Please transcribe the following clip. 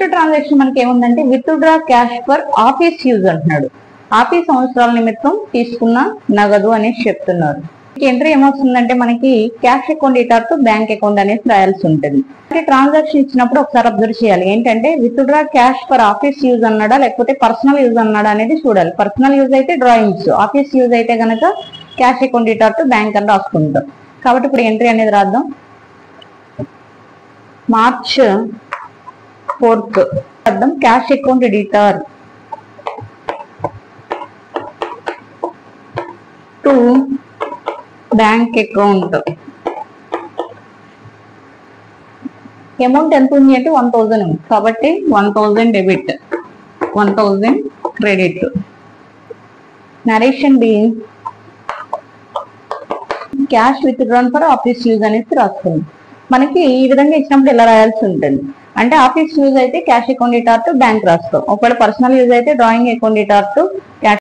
Next transaction మనకి ఏముందంటే withdraw cash for office use అంటున్నాడు. ఆఫీస్ అవసరాల నిమిత్తం తీసుకున్న నగదు అనేసి చెప్తున్నారు. ఎంట్రీ ఏమవుతుందంటే మనకి cash account debtor to bank account అనేసి రాయాల్సి ఉంటుంది. ట్రాన్సాక్షన్ ఇచ్చినప్పుడు ఒకసారి అబ్జర్వ్ చేయాలి, ఏంటంటే withdraw cash for office use అన్నాడా లేకపోతే పర్సనల్ యూజ్ అన్నాడా అనేది చూడాలి. పర్సనల్ యూజ్ అయితే డ్రాయింగ్స్, ఆఫీస్ యూజ్ అయితే కనుక cash account debtor to bank అని రాసుకుంటాం. కాబట్టి ఇప్పుడు ఎంట్రీ అనేది రాద్దాం. మార్చ్ 4th అర్థం cash account debtor to bank account. Amount ఎంత ఉంది అంటే 1000 ఉంది కాబట్టి 1000 డెబిట్ 1000 క్రెడిట్. నరేషన్ బి cash withdrawn for office use అనేసి రాస్తుంది. మనకి ఈ విధంగా ఇచ్చినప్పుడు ఇలా రాయాల్సి ఉంటుంది. అంటే ఆఫీస్ యూజ్ అయితే cash account debtor to bank రాస్తాం, ఒకవేళ పర్సనల్ యూజ్ అయితే drawing account debtor to cash